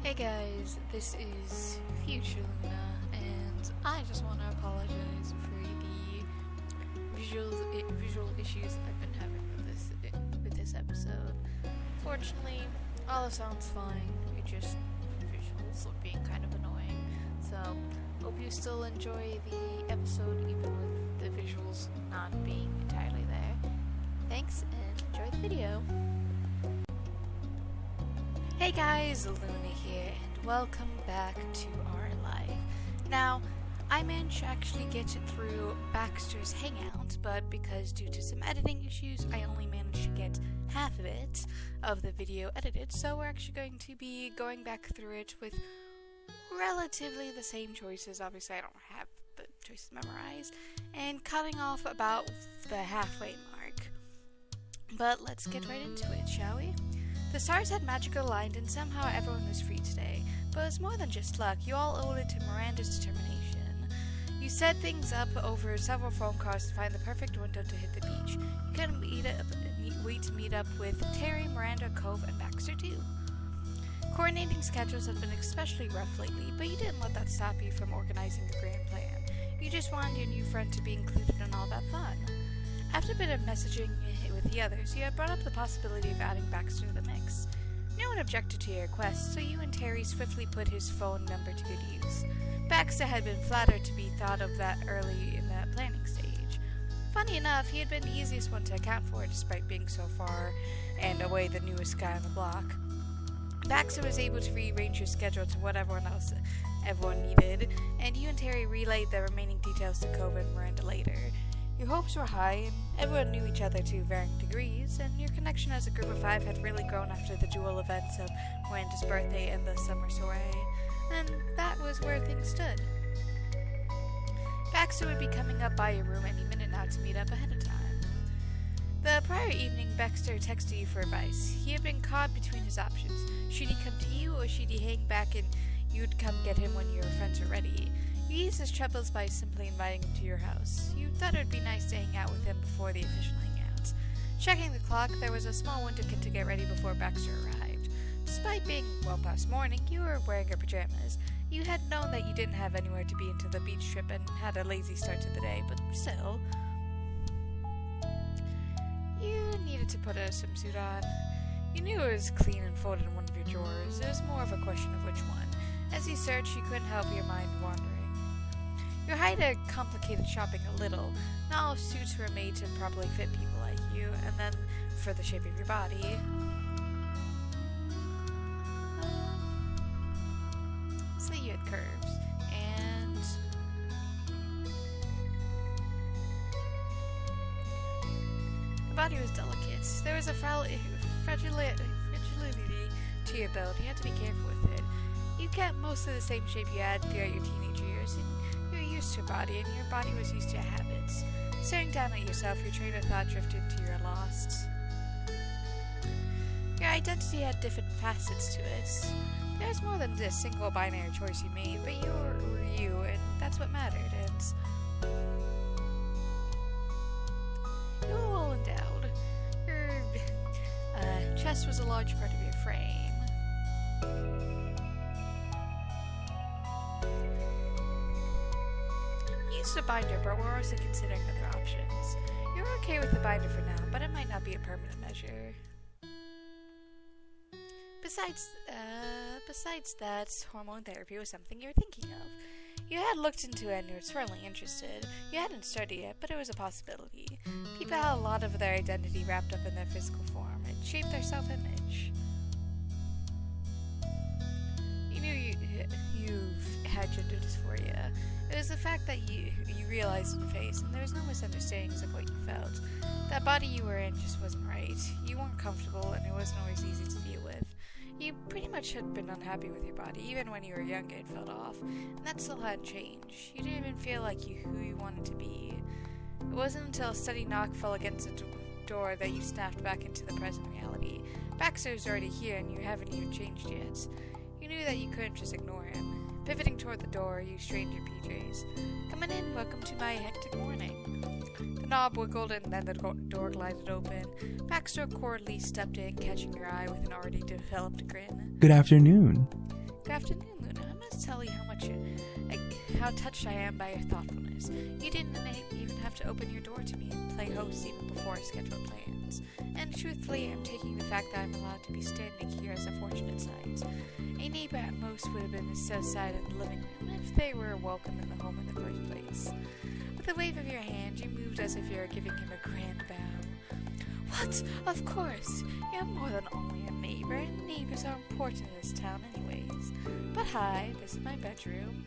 Hey guys, this is Future Luna, and I just want to apologize for the visual issues I've been having with this episode. Fortunately, all the sound's fine. It just visuals are being kind of annoying. So, hope you still enjoy the episode even with the visuals not being entirely there. Thanks, and enjoy the video. Hey guys, Luna here, and welcome back to our life. Now, I managed to actually get through Baxter's hangout, but because due to some editing issues, I only managed to get half of the video edited, so we're actually going to be going back through it with relatively the same choices. Obviously, I don't have the choices memorized, and cutting off about the halfway mark. But let's get right into it, shall we? The stars had magically aligned and somehow everyone was free today. But it was more than just luck. You all owed it to Miranda's determination. You set things up over several phone calls to find the perfect window to hit the beach. You couldn't wait to meet up with Terry, Miranda, Cove, and Baxter too. Coordinating schedules had been especially rough lately, but you didn't let that stop you from organizing the grand plan. You just wanted your new friend to be included in all that fun. After a bit of messaging with the others, you had brought up the possibility of adding Baxter to the mix. No one objected to your request, so you and Terry swiftly put his phone number to good use. Baxter had been flattered to be thought of that early in the planning stage. Funny enough, he had been the easiest one to account for, despite being so far and away the newest guy on the block. Baxter was able to rearrange your schedule to what everyone needed, and you and Terry relayed the remaining details to Cove and Miranda later. Your hopes were high, and everyone knew each other to varying degrees, and your connection as a group of five had really grown after the dual events of Miranda's birthday and the summer soiree, and that was where things stood. Baxter would be coming up by your room any minute now to meet up ahead of time. The prior evening, Baxter texted you for advice. He had been caught between his options. Should he come to you, or should he hang back and you'd come get him when your friends were ready? You eased his troubles by simply inviting him to your house. You thought it would be nice to hang out with him before the official hangout. Checking the clock, there was a small window to get ready before Baxter arrived. Despite being well past morning, you were wearing your pajamas. You had known that you didn't have anywhere to be until the beach trip and had a lazy start to the day, but still, you needed to put a swimsuit on. You knew it was clean and folded in one of your drawers. It was more of a question of which one. As you searched, you couldn't help your mind wandering. Your height had complicated shopping a little. Not all suits were made to properly fit people like you, and then for the shape of your body. So you had curves, and the body was delicate. There was a fragility to your build. You had to be careful with it. You kept mostly the same shape you had throughout your teenage years, and used to your body, and your body was used to your habits. Staring down at yourself, your train of thought drifted into your lost. Your identity had different facets to it. There was more than this single binary choice you made, but you were you, and that's what mattered, and you were well endowed. Your chest was a large part of your frame. Used a binder, but we're also considering other options. You're okay with the binder for now, but it might not be a permanent measure. Besides that, hormone therapy was something you were thinking of. You had looked into it and you were certainly interested. You hadn't started yet, but it was a possibility. People had a lot of their identity wrapped up in their physical form. It shaped their self-image. You knew you've had gender dysphoria. It was the fact that you realized in your face, and there was no misunderstandings of what you felt. That body you were in just wasn't right. You weren't comfortable, and it wasn't always easy to deal with. You pretty much had been unhappy with your body. Even when you were younger, it felt off, and that still hadn't changed. You didn't even feel like who you wanted to be. It wasn't until a steady knock fell against the door that you snapped back into the present reality. Baxter was already here, and you haven't even changed yet. You knew that you couldn't just ignore him. Pivoting toward the door, you straightened your PJs. Come on in, welcome to my hectic morning. The knob wiggled and then the door glided open. Baxter cordially stepped in, catching your eye with an already developed grin. Good afternoon. Good afternoon, Luna. I must tell you how touched I am by your thoughtfulness. You didn't even have to open your door to me and play host even before I scheduled plans. And truthfully, I'm taking the fact that I'm allowed to be standing here as a fortunate sight. A neighbor at most would have been set aside in the living room if they were welcome in the home in the first place. With a wave of your hand, you moved as if you were giving him a grand bow. What? Of course! You're more than only a neighbor, and neighbors are important in this town anyways. But hi, this is my bedroom.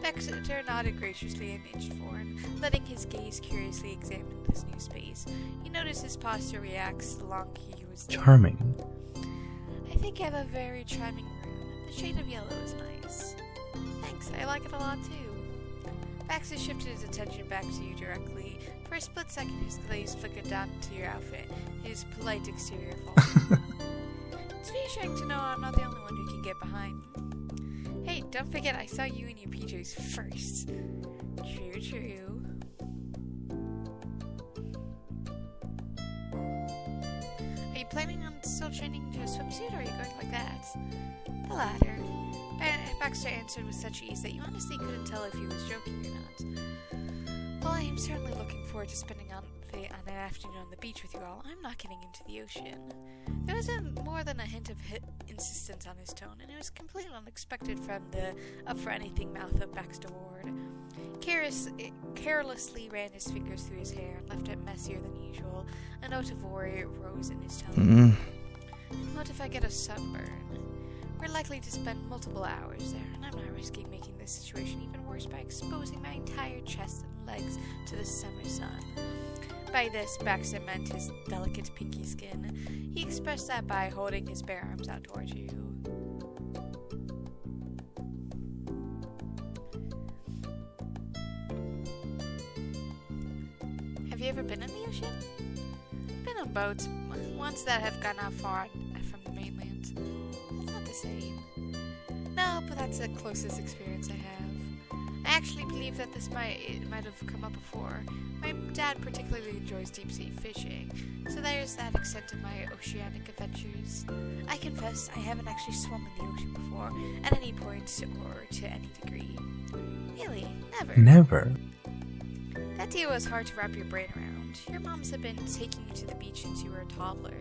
Baxter nodded graciously and inched forward, letting his gaze curiously examine this new space. You notice his posture reacts the longer he was there. Charming. I think I have a very charming room. The shade of yellow is nice. Thanks, I like it a lot too. Baxter shifted his attention back to you directly. For a split second, his gaze flickered down into your outfit, his polite exterior falling. It's reassuring to know I'm not the only one who can get behind. Hey, don't forget I saw you in your PJs first. True. Are you planning on still changing to a swimsuit, or are you going like that? The latter. Baxter answered with such ease that you honestly couldn't tell if he was joking or not. Well, I am certainly looking forward to spending an afternoon on the beach with you all. I'm not getting into the ocean. There was more than a hint of insistence on his tone, and it was completely unexpected from the up-for-anything mouth of Baxter Ward. Carelessly ran his fingers through his hair and left it messier than usual. A note of worry rose in his tone. And what if I get a sunburn? We're likely to spend multiple hours there, and I'm not risking making this situation even worse by exposing my entire chest and legs to the summer sun. By this, Baxter meant his delicate pinky skin. He expressed that by holding his bare arms out towards you. Have you ever been in the ocean? I've been on boats, ones that have gone out far from the mainland. That's not the same. No, but that's the closest experience I have. I actually believe that this might have come up before. My dad particularly enjoys deep-sea fishing, so there's that extent of my oceanic adventures. I confess I haven't actually swum in the ocean before, at any point or to any degree. Really? Never. That deal was hard to wrap your brain around. Your moms have been taking you to the beach since you were a toddler.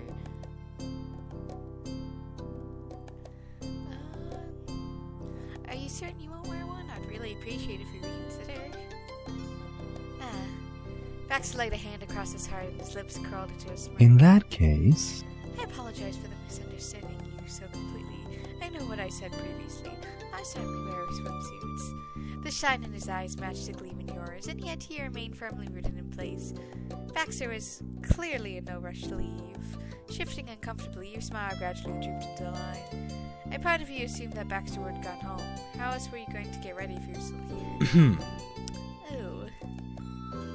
Are you certain you won't wear one? I'd really appreciate if you reconsider. Baxter laid a hand across his heart and his lips curled into a smirk. In that case... I apologize for the misunderstanding you so completely. I know what I said previously. I certainly wear swimsuits. The shine in his eyes matched the gleam in yours, and yet he remained firmly rooted in place. Baxter was clearly in no rush to leave. Shifting uncomfortably, your smile gradually drooped into the line. A part of you assumed that Baxter would have gone home. How else were you going to get ready if you were still here? Oh.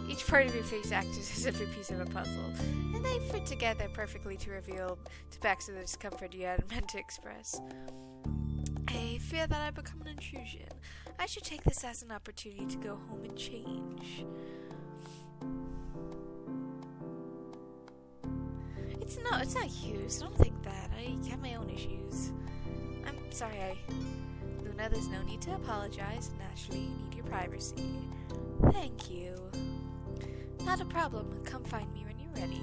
Each part of your face acted as if a piece of a puzzle, and they fit together perfectly to reveal to Baxter the discomfort you had meant to express. I fear that I've become an intrusion. I should take this as an opportunity to go home and change. It's not you, so don't think that. I have my own issues. I'm sorry, Luna, there's no need to apologize. Naturally, you need your privacy. Thank you. Not a problem. Come find me when you're ready.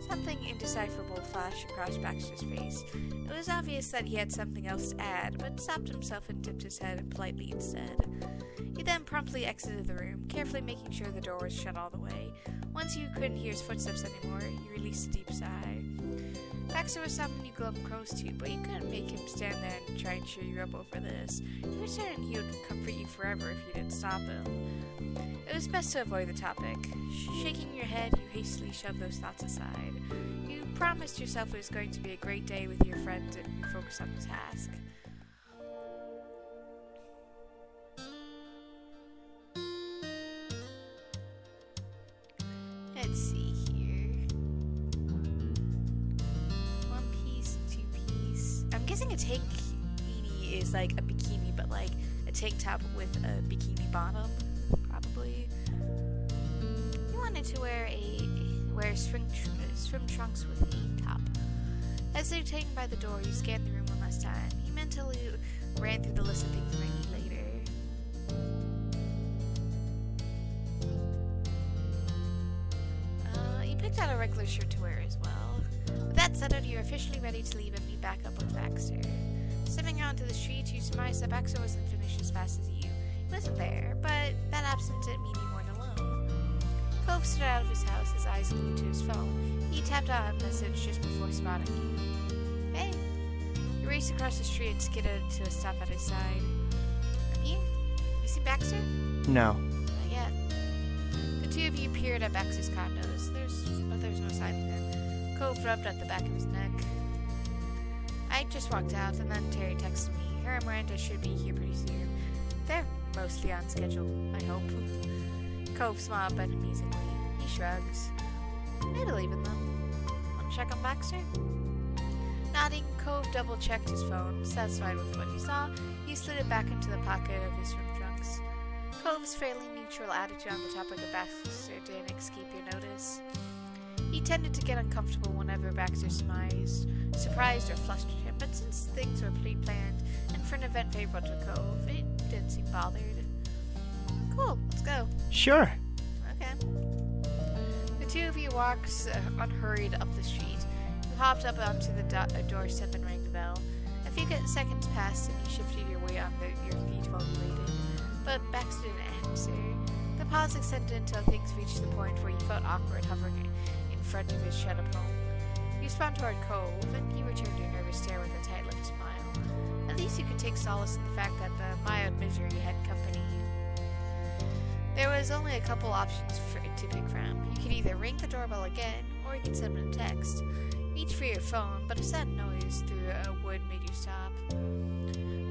Something indecipherable flashed across Baxter's face. It was obvious that he had something else to add, but stopped himself and tipped his head politely instead. He then promptly exited the room, carefully making sure the door was shut all the way. Once you couldn't hear his footsteps anymore, you released a deep sigh. Baxter was someone you glum close to, but you couldn't make him stand there and try and cheer you up over this. You were certain he would comfort you forever if you didn't stop him. It was best to avoid the topic. Shaking your head, you hastily shoved those thoughts aside. You promised yourself it was going to be a great day with your friends and you focused on the task. Let's see here. 1 piece, 2 piece. I'm guessing a tank beanie is like a bikini, but like a tank top with a bikini bottom. Probably. You wanted to wear swim trunks with a top. Hesitating by the door, you scanned the room one last time. He mentally ran through the list of things he might need later. You picked out a regular shirt to wear as well. With that settled, you're officially ready to leave and meet back up with Baxter. Stepping out into the street, you surmised that Baxter wasn't finished as fast as you. He wasn't there, but that absence didn't mean you weren't alone. Cove stood out of his house, his eyes glued to his phone. He tapped out a message just before spotting you. Hey. You raced across the street and skidded to a stop at his side. I'm here. Have you seen Baxter? No. Not yet. The two of you peered at Baxter's condos. There's no sign of him. Cove rubbed at the back of his neck. I just walked out, and then Terry texted me. Her and Miranda should be here pretty soon. They're mostly on schedule, I hope. Cove smiled benevolently. He shrugs. I believe in them. Want to check on Baxter? Nodding, Cove double-checked his phone. Satisfied with what he saw, he slid it back into the pocket of his swim trunks. Cove's fairly neutral attitude on the topic of Baxter didn't escape your notice. He tended to get uncomfortable whenever Baxter surprised or flustered him, but since things were pre-planned and for an event favorable to Cove, it didn't seem bothered. Cool, let's go. Sure. Okay. The two of you walked unhurried up the street. You hopped up onto the doorstep and rang the bell. A few seconds passed and you shifted your weight on your feet while you waited, but Baxter didn't answer. The pause extended until things reached the point where you felt awkward hovering in front of his shut-up home. You spun toward Cove, and he returned your nervous stare with a tight-lipped smile. At least you could take solace in the fact that the mild misery had company. There was only a couple options to pick from. You could either ring the doorbell again, or you could send him a text. Reach for your phone, but a sudden noise through a wood made you stop.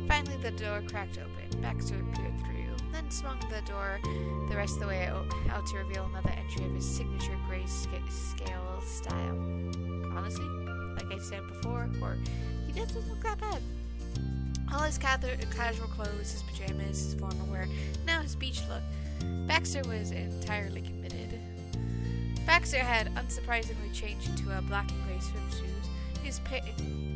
Finally, the door cracked open. Baxter peered through, then swung the door the rest of the way out to reveal another entry of his signature grayscale style. Honestly, like I said before, he doesn't look that bad. All his casual clothes, his pajamas, his formal wear, now his beach look. Baxter was entirely committed. Baxter had unsurprisingly changed into a black and gray swimsuit.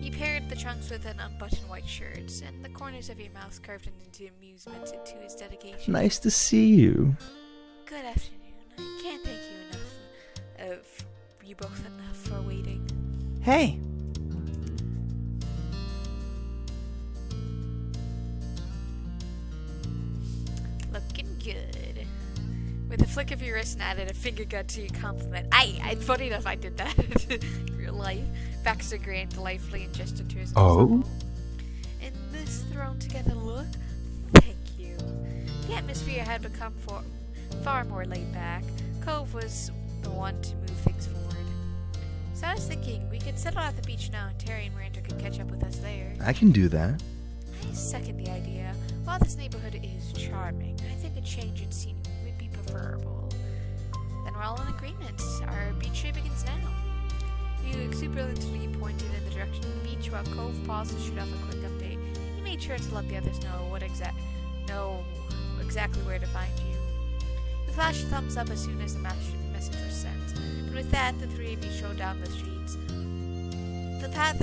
He paired the trunks with an unbuttoned white shirt, and the corners of your mouth curved into amusement to his dedication. Nice to see you. Good afternoon. I can't thank you both enough for waiting. Hey. Looking good. With a flick of your wrist and added a finger gun to your compliment. Funny enough, I did that in real life. Baxter grinned delightfully and gestured to his ensemble. In this thrown-together look, thank you. The atmosphere had become far more laid back. Cove was the one to move things forward. So I was thinking we could settle at the beach now and Terry and Miranda could catch up with us there. I can do that. I second the idea. While this neighborhood is charming, I think a change in scenery would be preferable. Then we're all in agreement. Our beach day begins now. You exuberantly pointed in the direction of the beach while Cove paused to shoot off a quick update. He made sure to let the others know exactly where to find you. You flashed a thumbs up as soon as the message was sent, and with that, the three of you strode down the streets. The path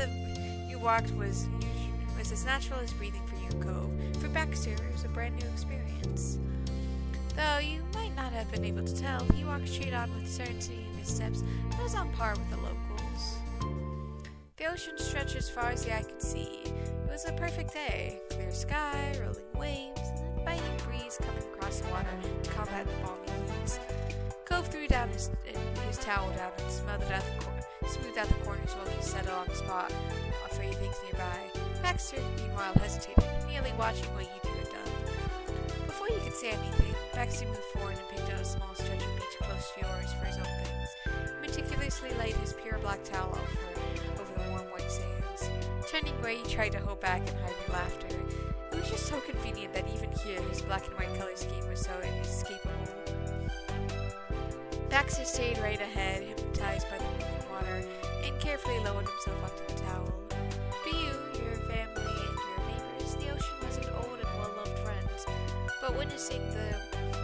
you walked was as natural as breathing for you and Cove. For Baxter, it was a brand new experience. Though you might not have been able to tell, he walked straight on with certainty in his steps, but was on par with the locals. The ocean stretched as far as the eye could see. It was a perfect day. Clear sky, rolling waves, and a biting breeze coming across the water to combat the balmy heat. Cove threw down his towel down and smoothed out the corners while he settled on the spot for your things nearby. Baxter, meanwhile, hesitated, merely watching what you two had done. Before you could say anything, Baxter moved forward and picked out a small stretch of beach close to yours for his own things. He meticulously laid his pure black towel over the warm white sands. Turning away, he tried to hold back and hide your laughter. It was just so convenient that even here, his black and white color scheme was so inescapable. Baxter stayed right ahead, hypnotized by the moving water, and carefully lowered himself onto the towel. For you, your family, and your neighbors, the ocean was an old and well-loved friend. But witnessing the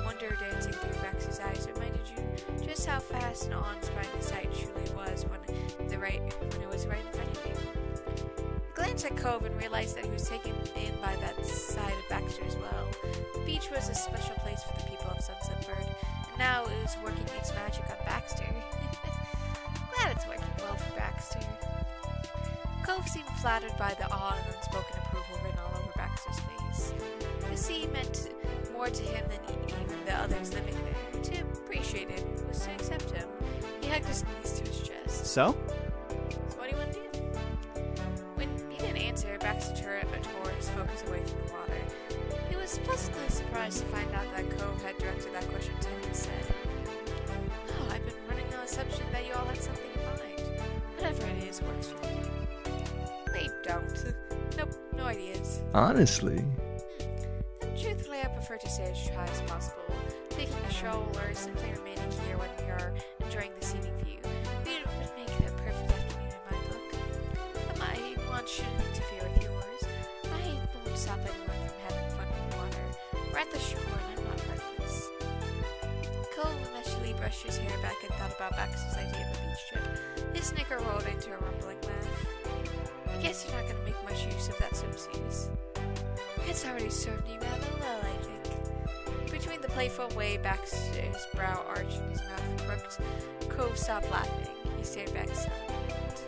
wonder dancing through Baxter's eyes reminded you just how fast and awe-inspiring the sight truly was when it was right in front of you. glanced at Cove and realized that he was taken in by that side of Baxter as well. The beach was a special place for the people of Sunsetford, and now it was working its magic on Baxter. Glad it's working well for Baxter. Cove seemed flattered by the awe and unspoken approval written all over Baxter's face. The sea meant more to him than even the others living there. To appreciate him was to accept him. He hugged his knees to his chest. So? So what do you want to do? When he didn't answer, Baxter tore his focus away from the water. He was pleasantly surprised to find out that Cove had directed that question to him and said, "Oh, I've been running on the assumption that you all had something in mind. Whatever it is works for me." They don't. Nope, no ideas. Honestly. Then truthfully, I prefer to stay as dry as possible, taking a stroll or simply remaining here when we are enjoying the scenic view. It would make a perfect afternoon in my book. But my want shouldn't interfere with yours. I won't stop anyone from having fun in the water. We're at the shore and I'm not heartless. Cole initially brushed his hair back and thought about Baxter's idea of a beach trip. His snicker rolled into a rumbling laugh. I guess you're not going to make much use of that swimsuit. It's already served me rather well, I think. Between the playful way Baxter's brow arched and his mouth crooked, Cove stopped laughing. He stared back silent.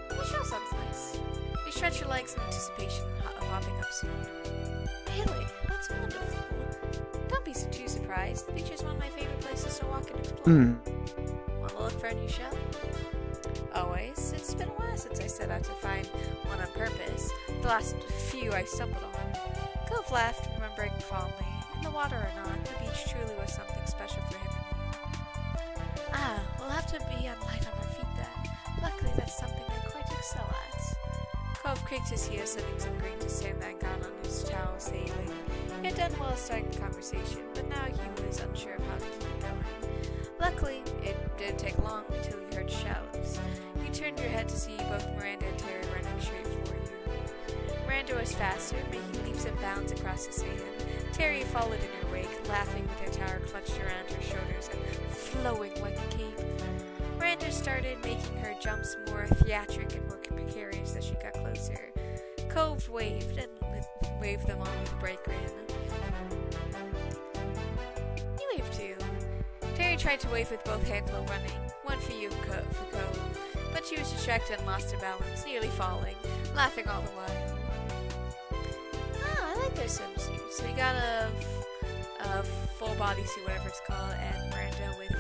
The show sounds nice. You stretch your legs in anticipation of hopping up soon. Really? That's wonderful. Don't be too surprised. The beach is one of my favorite places to walk and explore. Want to look for a new shell? Always. It's been a while since I set out to find one on purpose. The last few I stumbled on. Cove laughed, remembering fondly. In the water or not, the beach truly was something special for him and me. We'll have to be light on our feet then. Luckily, that's something I quite excel at. Cove creaked his heels, setting some grain to stand that gun on his towel, sailing. He had done well starting the conversation, but now he was unsure of how to keep it going. Luckily, it didn't take long until you heard shouts. You turned your head to see both Miranda and Terry running straight for you. Miranda was faster, making leaps and bounds across the sand. Terry followed in her wake, laughing with her tower clutched around her shoulders and flowing like a cape. Miranda started making her jumps more theatric and more precarious as she got closer. Cove waved and waved them on with a break grin. He waved too. Terry tried to wave with both hands while running, one for you for Cove, but she was distracted and lost her balance, nearly falling, laughing all the while. I like their swimsuits. We got a full bodysuit, whatever it's called, and Miranda with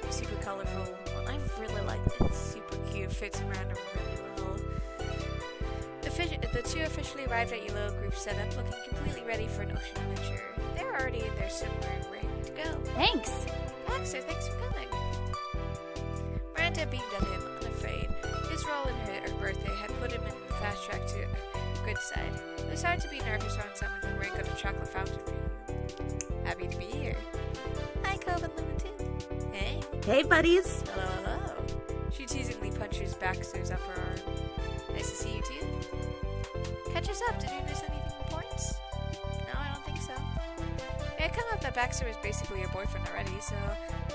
the super colorful one. I really like it. It's super cute. Fits Miranda really well. The two officially arrived at your little group setup, looking completely ready for an ocean adventure. They were already in their swimwear and ready to go. Thanks. Baxter, thanks for coming. Miranda beamed at him, unafraid. His role in her birthday had put him in the fast track to good side. It was hard to be nervous around someone who wrinkled a chocolate fountain for you. Happy to be here. Hi, Cove and Luna too. Hey. Hey, buddies. Hello, hello. She teasingly punches Baxter's upper arm. Nice to see you too. Catch us up. Did you miss anything important? No, I don't think so. It had come up that Baxter was basically your boyfriend already, so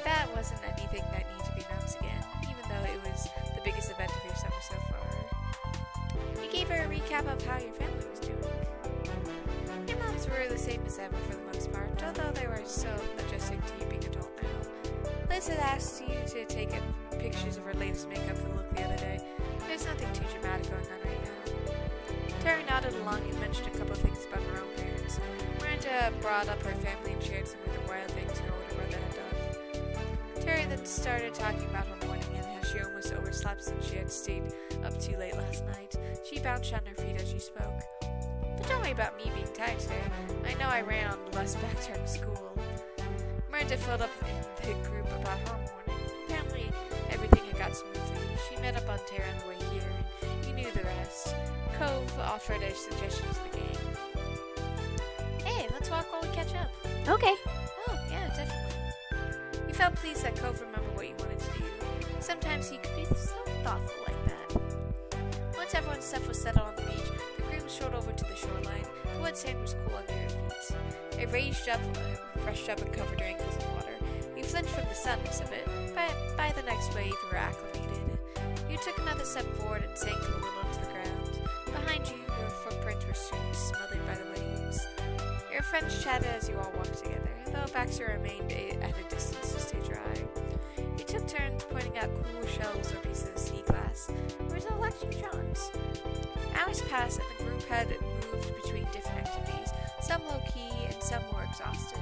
that wasn't anything that needed to be announced again, even though it was the biggest event of your summer so far. You gave her a recap of how your family was doing. Your moms were the same as ever for the most part, although they were so adjusting to you being adult now. Liz had asked you to take pictures of her latest makeup and look the other day. There's nothing too dramatic going on right now. Terry nodded along and mentioned a couple of things about her own parents. Miranda brought up her family and shared some of the wild things her older brother had done. Terry then started talking about her morning and how she almost overslept since she had stayed up too late last night. She bounced on her feet as she spoke. But don't worry about me being tired today. I know I ran on the bus back to school. Miranda filled up in the group about her morning. Apparently, everything had got smoothly. She met up on Terry on the way here, and you knew the rest. Cove offered a suggestion to the gang. Hey, let's walk while we catch up. Okay. Oh, yeah, definitely. You felt pleased that Cove remembered what you wanted to do. Sometimes he could be so thoughtful like that. Once everyone's stuff was settled on the beach, the group strolled over to the shoreline. The wet sand was cool under your feet. It rushed up and covered your ankles in water. You flinched from the suddenness of it, but by way you were acclimated. You took another step forward and sank a little to the ground. Behind you, your footprints were soon smothered by the waves. Your friends chatted as you all walked together, though Baxter remained at a distance to stay dry. You took turns pointing out cool shells or pieces of sea glass, or selecting charms. Hours passed and the group had moved between different activities, some low-key and some more exhaustive.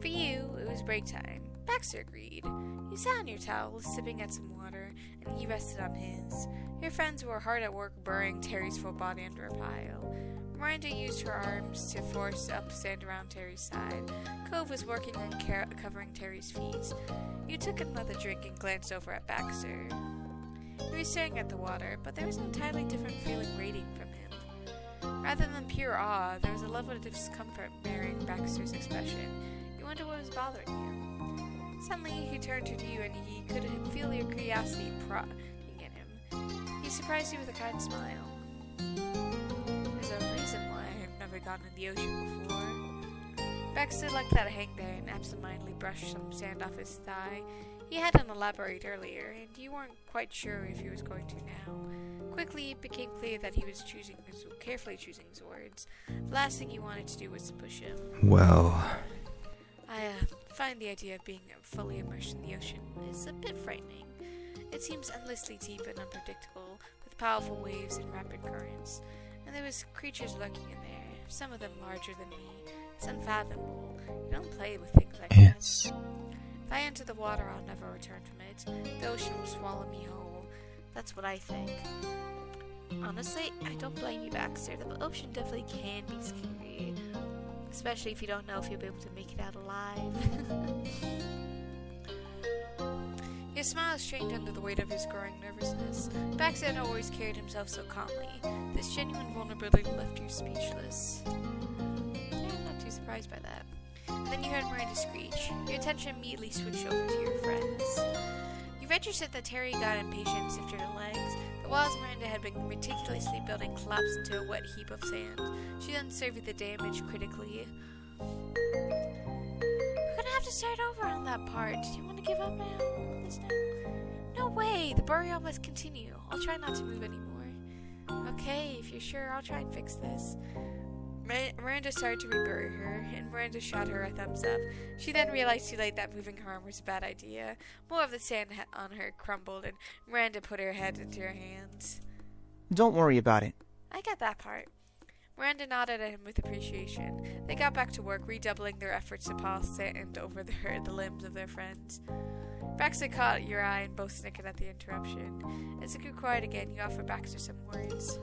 For you, it was break time. Baxter agreed. You sat on your towel, sipping at some water, and he rested on his. Your friends were hard at work burying Terry's full body under a pile. Miranda used her arms to force up sand around Terry's side. Cove was working on covering Terry's feet. You took another drink and glanced over at Baxter. He was staring at the water, but there was an entirely different feeling radiating from him. Rather than pure awe, there was a level of discomfort mirroring Baxter's expression. You wondered what was bothering him. Suddenly, he turned to you and he could feel your curiosity prodding at him. He surprised you with a kind smile. There's a reason why I've never gone in the ocean before. Baxter let that hang there and absentmindedly brushed some sand off his thigh. He hadn't elaborated earlier, and you weren't quite sure if he was going to now. Quickly, it became clear that he was carefully choosing his words. The last thing you wanted to do was to push him. Well, I find the idea of being fully immersed in the ocean is a bit frightening. It seems endlessly deep and unpredictable, with powerful waves and rapid currents. And there was creatures lurking in there, some of them larger than me. It's unfathomable. You don't play with things like that. If I enter the water, I'll never return from it. The ocean will swallow me whole. That's what I think. Honestly, I don't blame you, Baxter. The ocean definitely can be scary. Especially if you don't know if you'll be able to make it out alive. His smile strained under the weight of his growing nervousness. Baxter had always carried himself so calmly. This genuine vulnerability left you speechless. Yeah, I'm not too surprised by that. And then you heard Miranda screech. Your attention immediately switched over to your friends. You registered that Terry got impatient and sifted her legs. The walls Miranda had been meticulously building collapsed into a wet heap of sand. She then surveyed the damage critically. We're gonna have to start over on that part. Do you want to give up now? No way! The burial must continue. I'll try not to move anymore. Okay, if you're sure, I'll try and fix this. Miranda started to rebury her, and Miranda shot her a thumbs up. She then realized too late that moving her arm was a bad idea. More of the sand on her crumbled, and Miranda put her head into her hands. Don't worry about it. I get that part. Miranda nodded at him with appreciation. They got back to work, redoubling their efforts to pile sand over the limbs of their friends. Baxter caught your eye and both snickered at the interruption. As it grew quiet again, you offered Baxter some words.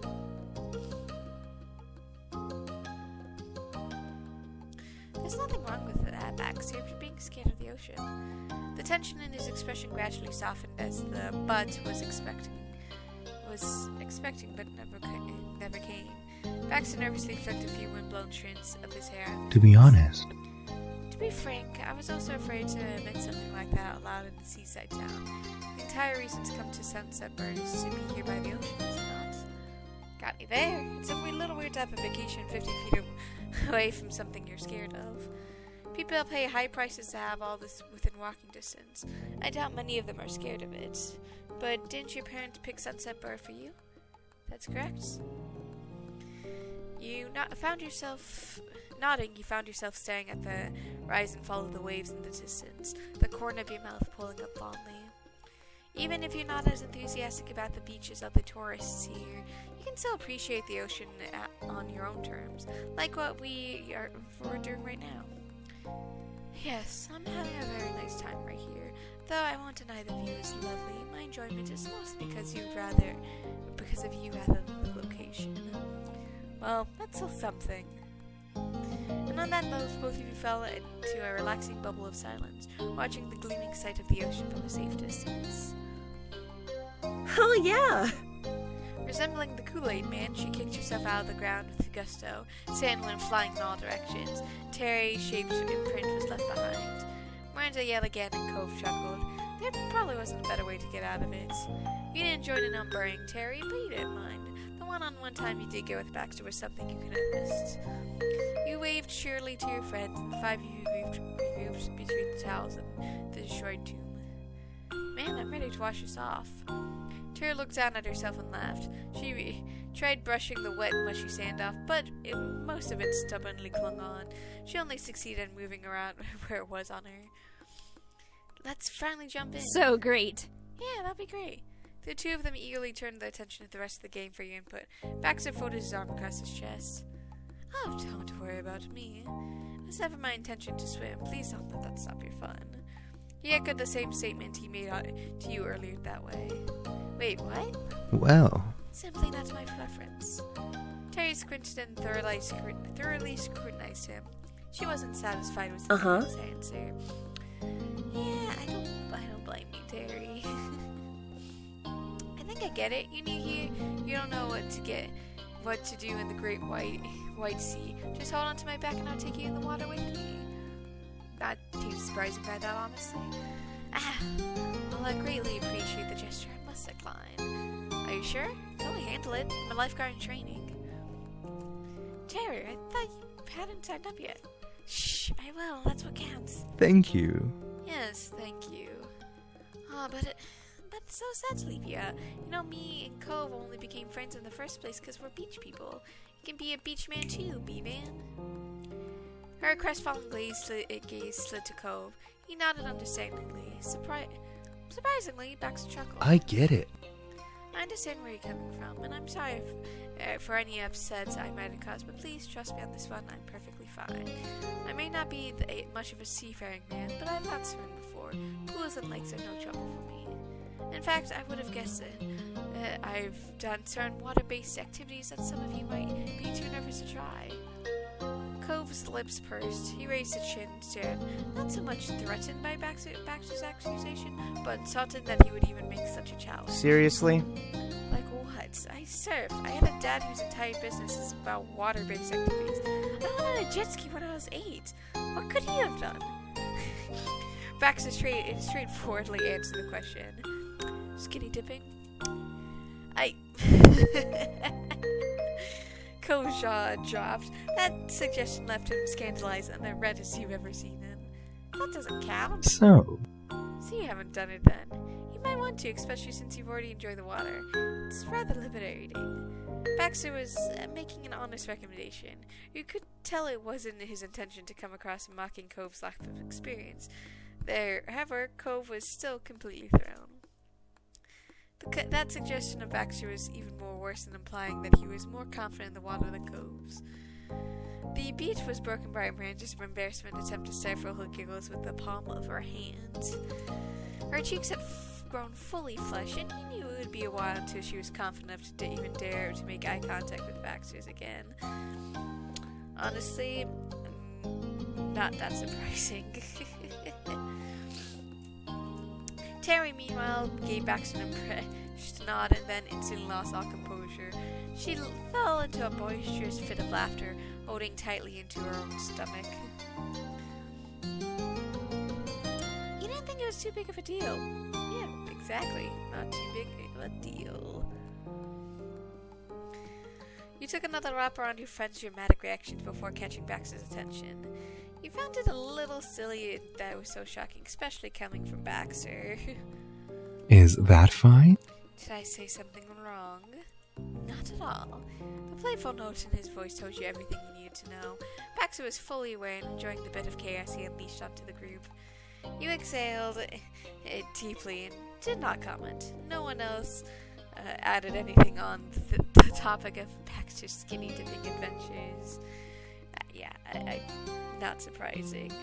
There's nothing wrong with that, Baxter, if you're being scared of the ocean. The tension in his expression gradually softened as the but was expecting but never came. Baxter nervously flicked a few windblown strands of his hair. to be honest, To be frank, I was also afraid to admit something like that out loud in a seaside town. The entire reason to come to Sunset Bird is to be here by the ocean, is it not? Got me there. It's a little weird to have a vacation 50 feet away from something you're scared of. People pay high prices to have all this within walking distance. I doubt many of them are scared of it. But didn't your parents pick Sunset Bar for you? That's correct. You found yourself staring at the rise and fall of the waves in the distance, the corner of your mouth pulling up fondly. Even if you're not as enthusiastic about the beaches of the tourists here, you can still appreciate the ocean on your own terms, like what we're doing right now. Yes, I'm having a very nice time right here, though I won't deny the view is lovely. My enjoyment is mostly because of you rather than the location. Well, that's still something. And on that note, both of you fell into a relaxing bubble of silence, watching the gleaming sight of the ocean from a safe distance. Hell yeah! Resembling the Kool-Aid Man, she kicked herself out of the ground with gusto. Sand went flying in all directions. Terry's shaped imprint was left behind. Miranda yelled again and Cove chuckled. There probably wasn't a better way to get out of it. You didn't join in on burying Terry, but you didn't mind. The one-on-one time you did get with Baxter was something you couldn't have missed. You waved cheerily to your friends, and the five of you regrouped between the towels and the destroyed tomb. I'm ready to wash this off. Terry looked down at herself and laughed. She tried brushing the wet, mushy sand off, but most of it stubbornly clung on. She only succeeded in moving around where it was on her. Let's finally jump in. So great. Yeah, that'll be great. The two of them eagerly turned their attention to the rest of the game for your input. Baxter folded his arm across his chest. Oh, don't worry about me. It was never my intention to swim. Please don't let that stop your fun. He echoed the same statement he made to you earlier that way. Wait, what? Well, Simply not my preference. Terry squinted and thoroughly scrutinized him. She wasn't satisfied with his answer. Yeah, I don't blame you, Terry. I think I get it. You're new here. You don't know what to do in the great white sea. Just hold on to my back and I'll take you in the water with me. Not too surprising by that, honestly. Well, I greatly appreciate the gesture. I must decline. Are you sure? Totally handle it. I'm a lifeguard in training. Terry, I thought you hadn't signed up yet. Shh, I will. That's what counts. thank you. Yes, thank you. But it's so sad to leave you. You know, me and Cove only became friends in the first place because we're beach people. You can be a beach man too, B-man. Her crestfallen gaze slid to Cove. He nodded understandingly. Surprisingly, Baxter chuckled. I get it. I understand where you're coming from, and I'm sorry for any upsets I might have caused, but please trust me on this one, I'm perfectly fine. I may not be much of a seafaring man, but I've gone swimming before. Pools and lakes are no trouble for me. In fact, I would have guessed it. I've done certain water-based activities that some of you might be too nervous to try. Cove's lips pursed. He raised his chin and stared, not so much threatened by Baxter's accusation, but insulted that he would even make such a challenge. Seriously? Like what? I surf. I had a dad whose entire business is about water-based activities. I went on a jet ski when I was 8. What could he have done? Baxter straightforwardly answered the question. Skinny dipping? Cove's jaw dropped. That suggestion left him scandalized and the reddest you've ever seen him. That doesn't count. So, You haven't done it then. You might want to, especially since you've already enjoyed the water. It's rather liberating. Baxter was making an honest recommendation. You could tell it wasn't his intention to come across mocking Cove's lack of experience. However, Cove was still completely thrown. That suggestion of Baxter was even more worse than implying that he was more confident in the water than Cove's. The beach was broken by Miranda's embarrassment attempt to stifle her giggles with the palm of her hand. Her cheeks had grown fully flushed, and he knew it would be a while until she was confident enough to even dare to make eye contact with Baxter's again. Honestly, not that surprising. Terry, meanwhile, gave Baxter an impressed nod and then instantly lost all composure. She fell into a boisterous fit of laughter, holding tightly into her own stomach. You didn't think it was too big of a deal. Yeah, exactly. Not too big of a deal. You took another wrap around your friend's dramatic reactions before catching Baxter's attention. You found it a little silly that it was so shocking, especially coming from Baxter. is that fine? Did I say something wrong? Not at all. The playful note in his voice told you everything you needed to know. Baxter was fully aware and enjoying the bit of chaos he unleashed onto the group. You exhaled deeply and did not comment. No one else added anything on the topic of Baxter's skinny dipping adventures. Not surprising.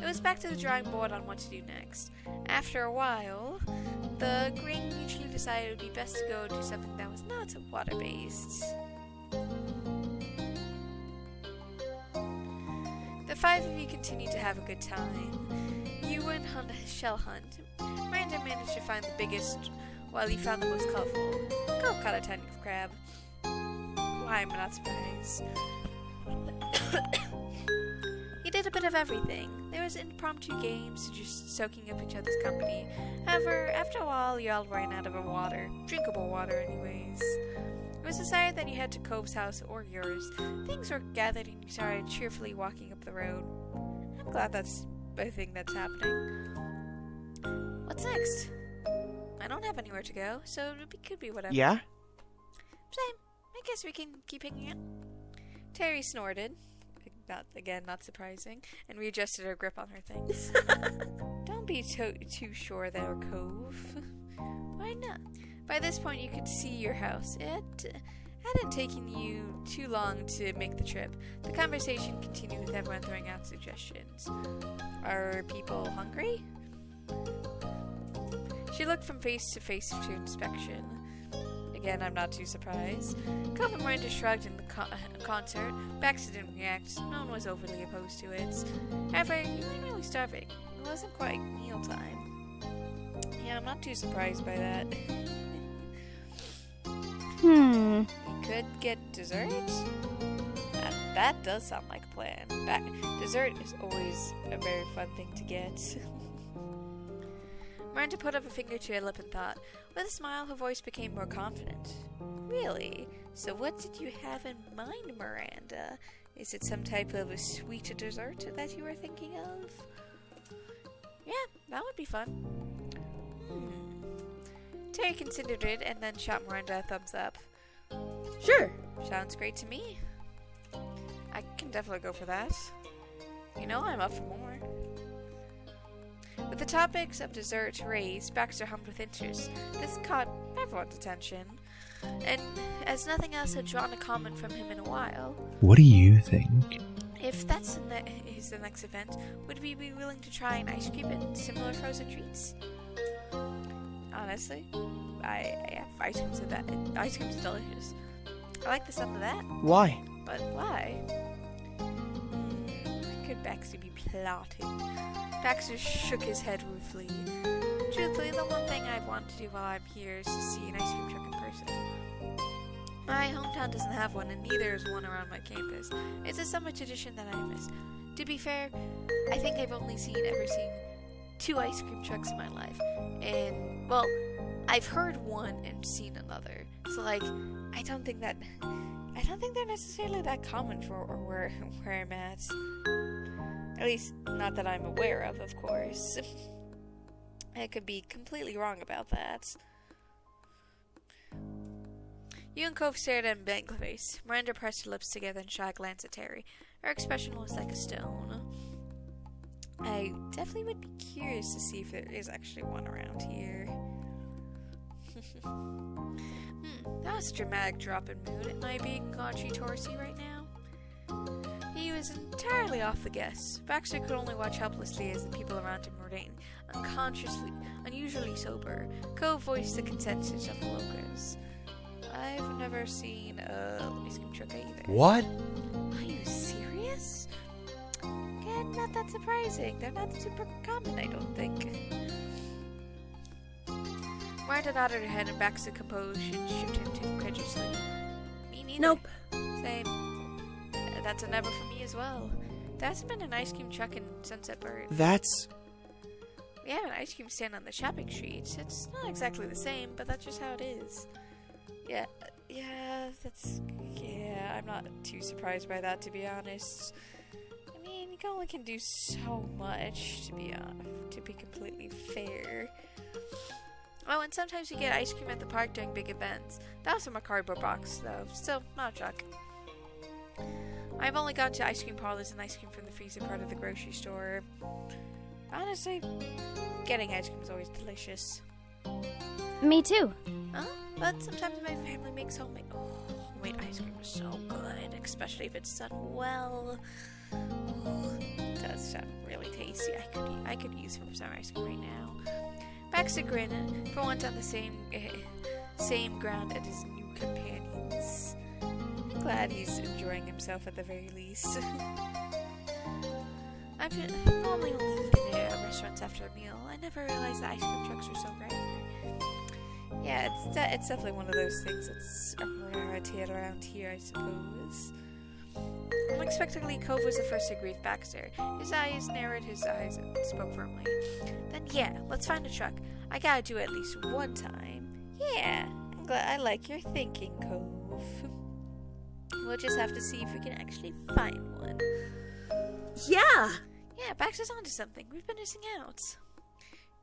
It was back to the drawing board on what to do next. After a while, the gang mutually decided it would be best to go do something that was not water-based. The 5 of you continued to have a good time. You went on a shell hunt. Miranda managed to find the biggest, while you found the most colorful. Cove caught a tiny crab. Why am I not surprised? You did a bit of everything. There was impromptu games, just soaking up each other's company. However, after a while, you all ran out of water. Drinkable water, anyways. It was decided that you head to Cove's house or yours. Things were gathered and you started cheerfully walking up the road. I'm glad that's a thing that's happening. What's next? I don't have anywhere to go, so it could be whatever. Yeah? Same. I guess we can keep hanging out. Terry snorted. Not surprising, and readjusted her grip on her things. Don't be too sure there, Cove. Why not? By this point, you could see your house. It hadn't taken you too long to make the trip. The conversation continued with everyone throwing out suggestions. Are people hungry? She looked from face to face to inspection. Again, I'm not too surprised. Cove and Miranda shrugged in the concert. Baxter didn't react. No one was overly opposed to it. However, you weren't really starving. It wasn't quite mealtime. Yeah, I'm not too surprised by that. We could get dessert? That does sound like a plan. Dessert is always a very fun thing to get. Miranda put up a finger to her lip and thought. With a smile, her voice became more confident. Really? So what did you have in mind, Miranda? Is it some type of a sweet dessert that you were thinking of? Yeah, that would be fun. Terry considered it and then shot Miranda a thumbs up. Sure. Sounds great to me. I can definitely go for that. You know I'm up for more. With the topics of dessert raised, Baxter hummed with interest. This caught everyone's attention, and as nothing else had drawn a comment from him in a while. What do you think? If that's is the next event, would we be willing to try an ice cream and similar frozen treats? Honestly, ice cream's delicious. I like the sound of that. Why? But why? Could Baxter be plotting? Baxter shook his head ruefully. Truthfully, the one thing I want to do while I'm here is to see an ice cream truck in person. My hometown doesn't have one, and neither is one around my campus. It's a summer tradition that I miss. To be fair, I think I've only ever seen 2 ice cream trucks in my life. And, well, I've heard one and seen another. So, I don't think they're necessarily that common for where I'm at. At least, not that I'm aware of course. I could be completely wrong about that. You and Cove stared at him blank face. Miranda pressed her lips together and shot a glance at Terry. Her expression was like a stone. I definitely would be curious to see if there is actually one around here. That was a dramatic drop in mood. Am I being Torsey right now? He was entirely off the guess. Baxter could only watch helplessly as the people around him remained unusually sober. Cove voiced the consensus of the locals. I've never seen a ice cream truck either. What? Are you serious? Again, not that surprising. They're not super common, I don't think. Miranda nodded her head and Baxter composed and shifted incredulously. Me neither. Nope. Same. That's a never for me as well. There hasn't been an ice cream truck in Sunset Bird. That's... We have an ice cream stand on the shopping street. It's not exactly the same, but that's just how it is. Yeah, I'm not too surprised by that, to be honest. I mean, you only can do so much, to be completely fair. Oh, and sometimes you get ice cream at the park during big events. That was from a cardboard box, though. Still, not a truck. I've only gone to ice cream parlors and ice cream from the freezer part of the grocery store. Honestly, getting ice cream is always delicious. Me too. But sometimes my family makes homemade ice cream is so good, especially if it's done well. It does sound really tasty. I could use some ice cream right now. Baxter grinned, for once on the same ground as his new companions. I'm glad he's enjoying himself at the very least. I've normally only eaten at restaurants after a meal. I never realized that ice cream trucks were so rare. Yeah, it's definitely one of those things that's a rarity around here, I suppose. Unexpectedly, Cove was the first to agree with Baxter. His eyes narrowed his eyes and spoke firmly. Then yeah, let's find a truck. I gotta do it at least one time. Yeah, I'm glad I like your thinking, Cove. We'll just have to see if we can actually find one. Yeah! Yeah, Baxter's onto something. We've been missing out.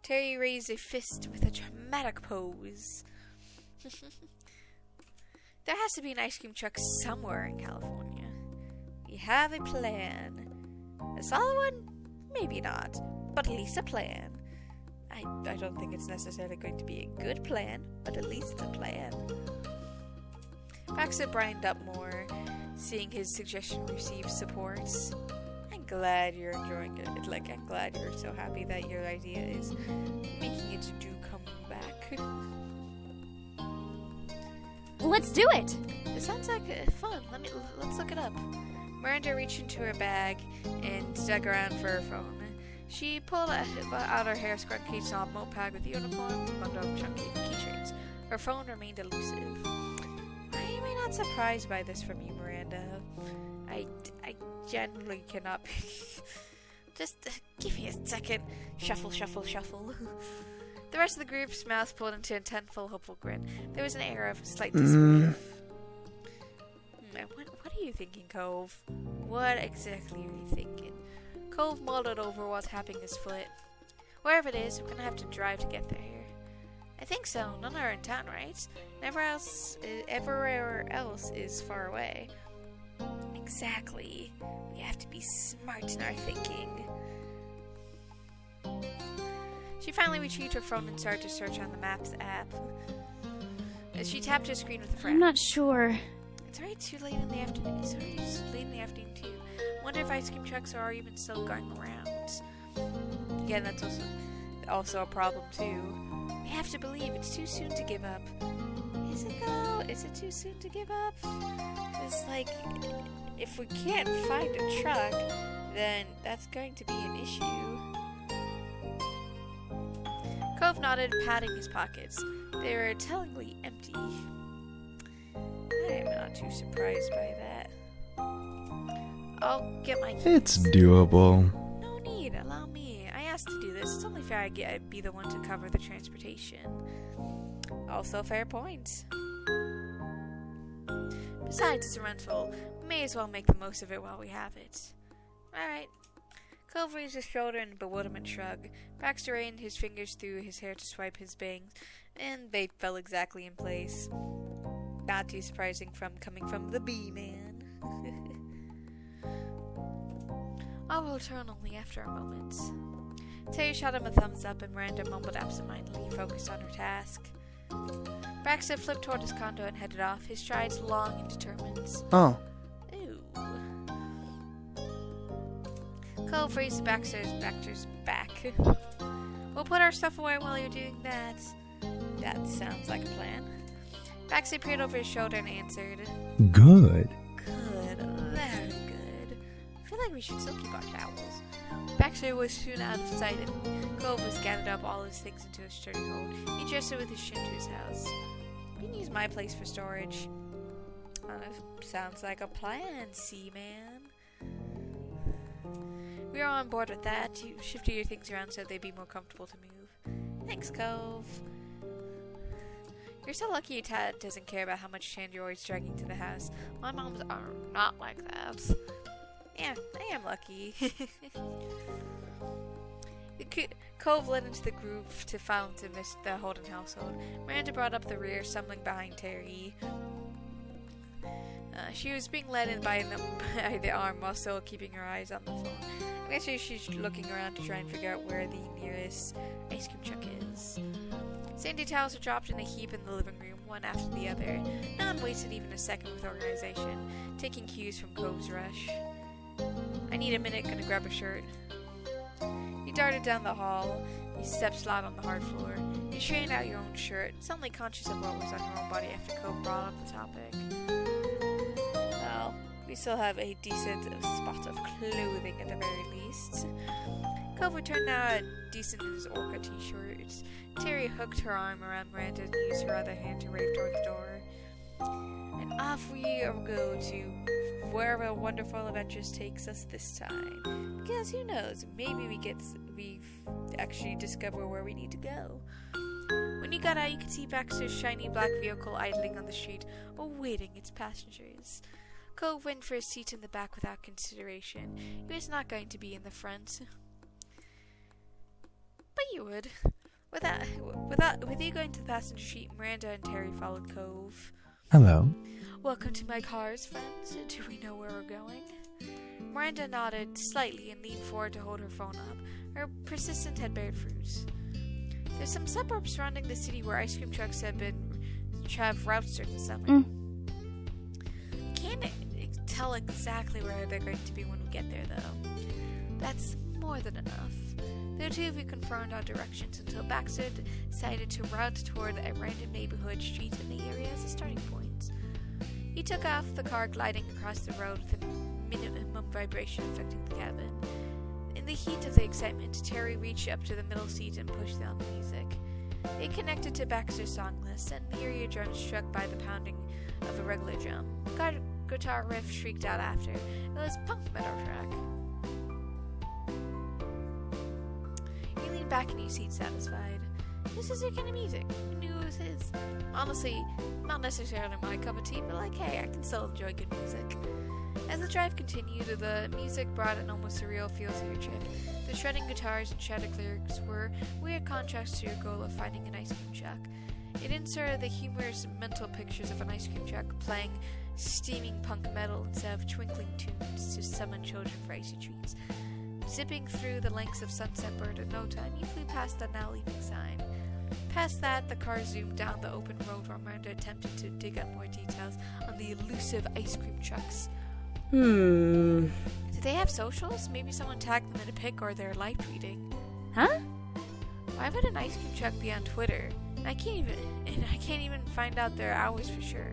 Terry raised a fist with a dramatic pose. There has to be an ice cream truck somewhere in California. We have a plan. A solid one? Maybe not, but at least a plan. I don't think it's necessarily going to be a good plan, but at least a plan. Baxter brightened up more, seeing his suggestion receive support. I'm glad you're enjoying it. I'm glad you're so happy that your idea is making it do come back. Let's do it! It sounds like fun. Let's look it up. Miranda reached into her bag and dug around for her phone. She pulled out her hair scrub case on a moped with unicorns and bundle of chunky keychains. Her phone remained elusive. I am I not surprised by this from you, Miranda? I genuinely cannot be. Just give me a second. Shuffle, shuffle, shuffle. The rest of the group's mouth pulled into a intentful, hopeful grin. There was an air of slight disbelief. What are you thinking, Cove? What exactly are you thinking? Cove mulled over while tapping his foot. Wherever it is, we're gonna have to drive to get there. I think so. None are in town, right? Everywhere else is far away. Exactly. We have to be smart in our thinking. She finally retrieved her phone and started to search on the Maps app. As she tapped her screen with a frown. I'm not sure. It's already too late in the afternoon. It's already late in the afternoon too. Wonder if ice cream trucks are even still going around. Again, that's also a problem too. We have to believe it's too soon to give up. Is it though? Is it too soon to give up? It's like, if we can't find a truck, then that's going to be an issue. Cove nodded, patting his pockets. They were tellingly empty. I am not too surprised by that. I'll get my keys. It's doable. No need. Allow me. I asked to do this. It's only fair I'd be the one to cover the transportation. Also fair point. Besides, it's a rental. We may as well make the most of it while we have it. Alright. Cove raised his shoulder in a bewilderment shrug. Baxter ran his fingers through his hair to swipe his bangs, and they fell exactly in place. Not too surprising coming from the Bee-Man. I will return only after a moment. Terry shot him a thumbs up, and Miranda mumbled absentmindedly, focused on her task. Baxter flipped toward his condo and headed off, his strides long and determined. Oh. Ooh. Cove raised Baxter's back. We'll put our stuff away while you're doing that. That sounds like a plan. Baxter peered over his shoulder and answered. Good. Good, very good. I feel like we should still keep our towels. Baxter was soon out of sight, and Cove was gathered up all his things into a sturdy hold. He dressed it with his shin to his house. We can use my place for storage. Sounds like a plan, Seaman. We are on board with that. You shifted your things around so they'd be more comfortable to move. Thanks, Cove. You're so lucky your dad doesn't care about how much sand you're always dragging to the house. My moms are not like that. Yeah, I am lucky. Cove led into the group to file to miss the Holden household. Miranda brought up the rear, stumbling behind Terry. She was being led in by the arm while still keeping her eyes on the phone. Eventually, she's looking around to try and figure out where the nearest ice cream truck is. Sandy towels were dropped in a heap in the living room, one after the other. No one wasted even a second with organization, taking cues from Cove's rush. I need a minute, gonna grab a shirt. You darted down the hall. You stepped flat on the hard floor. You straightened out your own shirt, suddenly conscious of what was on your own body after Cove brought up the topic. Well, we still have a decent spot of clothing at the very least. Cove returned now decent in his orca t-shirt. Terry hooked her arm around Miranda and used her other hand to rave toward the door. And off we go to wherever wonderful adventures takes us this time. Because who knows, maybe we actually discover where we need to go. When you got out, you could see Baxter's shiny black vehicle idling on the street, awaiting its passengers. Cove went for a seat in the back without consideration. He was not going to be in the front. But you would. With you going to the passenger seat, Miranda and Terry followed Cove. Hello. Welcome to my cars, friends. Do we know where we're going? Miranda nodded slightly and leaned forward to hold her phone up. Her persistence had bared fruit. There's some suburbs surrounding the city where ice cream trucks have routes during the summer. Can't tell exactly where they're going to be when we get there, though. That's more than enough. The two of you confirmed our directions until Baxter decided to route toward a random neighborhood street in the area as a starting point. He took off, the car gliding across the road with a minimum vibration affecting the cabin. In the heat of the excitement, Terry reached up to the middle seat and pushed down the music. It connected to Baxter's song list, and the area drum struck by the pounding of a regular drum. Guitar riff shrieked out after. It was a punk metal track. You leaned back in your seat, satisfied. This is your kind of music. You knew it was his. Honestly, not necessarily my cup of tea, but like, hey, I can still enjoy good music. As the drive continued, the music brought an almost surreal feel to your trip. The shredding guitars and shouted lyrics were weird contrast to your goal of finding an ice cream truck. It inserted the humorous mental pictures of an ice cream truck playing steaming punk metal instead of twinkling tunes to summon children for icy treats. Zipping through the lengths of Sunset Bird in no time, you flew past the now leaving sign. Past that, the car zoomed down the open road where Miranda attempted to dig up more details on the elusive ice cream trucks. Do they have socials? Maybe someone tagged them in a pic or they're live tweeting. Huh? Why would an ice cream truck be on Twitter? I can't even find out their hours for sure.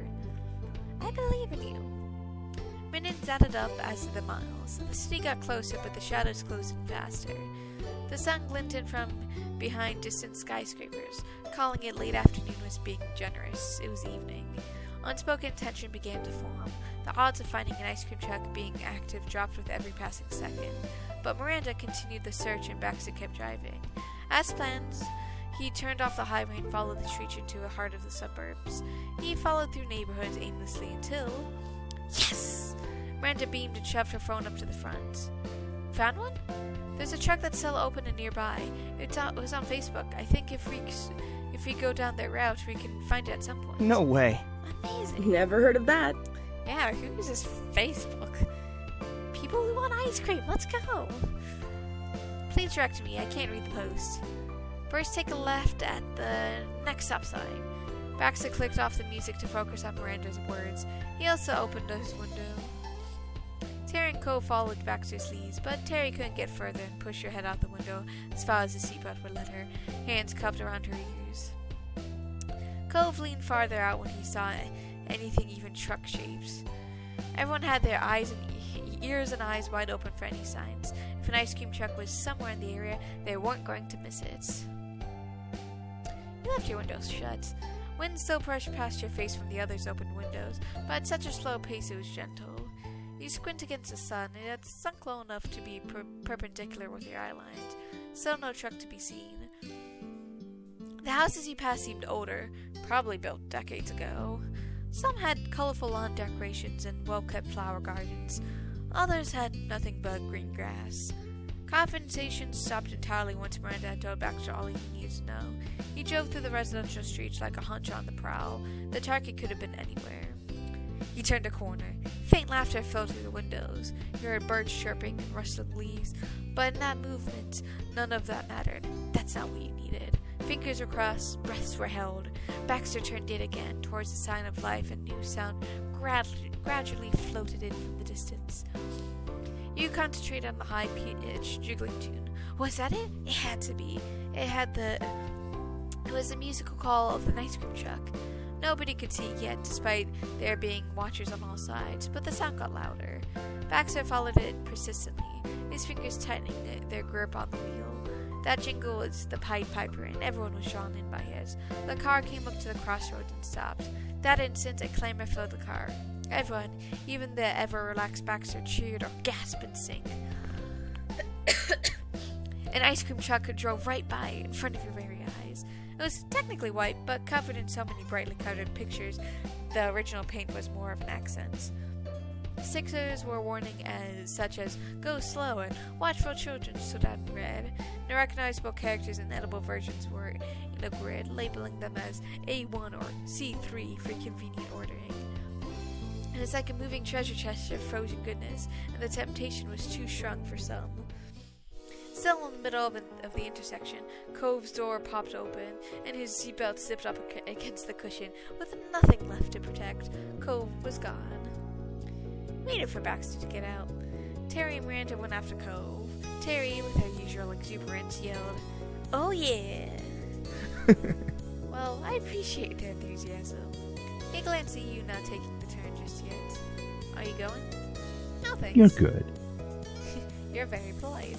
I believe in you. Minutes added up as to the miles. The city got closer, but the shadows closed in faster. The sun glinted from behind distant skyscrapers. Calling it late afternoon was being generous. It was evening. Unspoken tension began to form. The odds of finding an ice cream truck being active dropped with every passing second. But Miranda continued the search and Baxter kept driving. As planned, he turned off the highway and followed the street into the heart of the suburbs. He followed through neighborhoods aimlessly until... Yes! Miranda beamed and shoved her phone up to the front. Found one? There's a truck that's still open and nearby. It was on Facebook. I think if we go down that route, we can find it at some point. No way. Amazing. Never heard of that. Yeah, who uses Facebook? People who want ice cream. Let's go. Please direct me. I can't read the post. First, take a left at the next stop sign. Baxter clicked off the music to focus on Miranda's words. He also opened his window. Terry and Cove followed Baxter's leads, but Terry couldn't get further and pushed her head out the window as far as the seatbelt would let her, hands cupped around her ears. Cove leaned farther out when he saw anything even truck-shaped. Everyone had their ears and eyes wide open for any signs. If an ice cream truck was somewhere in the area, they weren't going to miss it. You left your windows shut. Wind still pushed past your face from the others' open windows, but at such a slow pace it was gentle. You squint against the sun, and it had sunk low enough to be perpendicular with your eye lines. Still no truck to be seen. The houses you passed seemed older, probably built decades ago. Some had colorful lawn decorations and well-kept flower gardens. Others had nothing but green grass. Conversation stopped entirely once Miranda had told Baxter all he needed to know. He drove through the residential streets like a hunter on the prowl. The target could have been anywhere. He turned a corner. Faint laughter filled through the windows. You heard birds chirping and rustling leaves. But in that movement, none of that mattered. That's not what you needed. Fingers were crossed, breaths were held. Baxter turned yet again towards the sign of life, and new sound gradually floated in from the distance. You concentrated on the high-pitched, jiggling tune. Was that it? It had to be. It was the musical call of the ice cream truck. Nobody could see it yet, despite there being watchers on all sides, but the sound got louder. Baxter followed it persistently, his fingers tightening their grip on the wheel. That jingle was the Pied Piper, and everyone was drawn in by it. The car came up to the crossroads and stopped. That instant, a clamor filled the car. Everyone, even the ever-relaxed Baxter, cheered or gasped in sync. An ice cream truck drove right by, in front of your very eyes. It was technically white, but covered in so many brightly colored pictures, the original paint was more of an accent. Stickers were warning such as "Go slow" and "Watch for children" stood out in red. No recognizable characters and edible versions were in a grid, labeling them as A1 or C3 for convenient ordering. And it's like a moving treasure chest of frozen goodness, and the temptation was too strong for some. Still in the middle of the intersection, Cove's door popped open, and his seatbelt slipped up against the cushion. With nothing left to protect, Cove was gone. Waited for Baxter to get out. Terry and Miranda went after Cove. Terry, with her usual exuberance, yelled, "Oh yeah!" Well, I appreciate the enthusiasm. He glanced at you, not taking the turn just yet. Are you going? No thanks. You're good. You're very polite.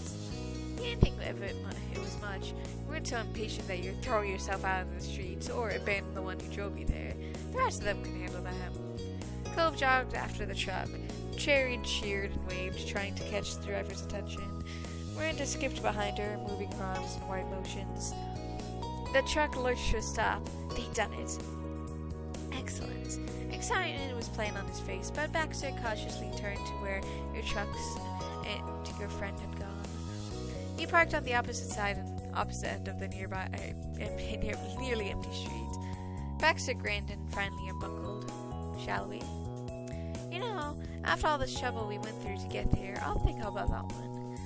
You didn't think of it was much. You weren't so impatient that you'd throw yourself out in the streets or abandon the one who drove you there. The rest of them could handle that. Cove jogged after the truck. Cherry cheered and waved, trying to catch the driver's attention. Miranda skipped behind her, moving her arms in wide motions. The truck lurched to a stop. They'd done it. Excellent. Excitement was plain on his face, but Baxter cautiously turned to where your trucks and your friend had gone. He parked on the opposite end of the nearby, nearly empty street. Baxter grinned and finally unbuckled. Shall we? You know, after all this trouble we went through to get here, I'll think about that one.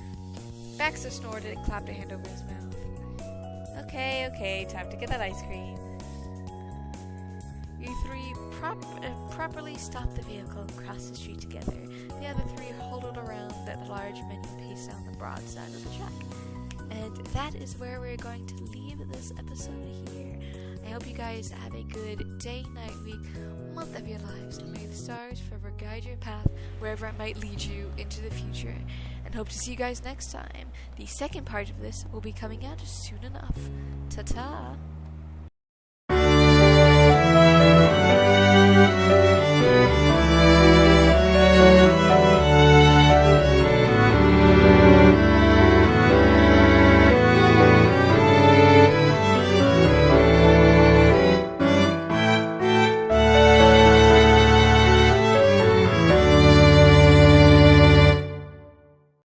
Baxter snorted and clapped a hand over his mouth. Okay, time to get that ice cream. You three properly stopped the vehicle and crossed the street together. The other three huddled around the large menu paced down the broad side of the truck. And that is where we're going to leave this episode here. I hope you guys have a good day, night, week, month of your lives, and may the stars forever guide your path wherever it might lead you into the future. And hope to see you guys next time. The second part of this will be coming out soon enough. Ta-ta!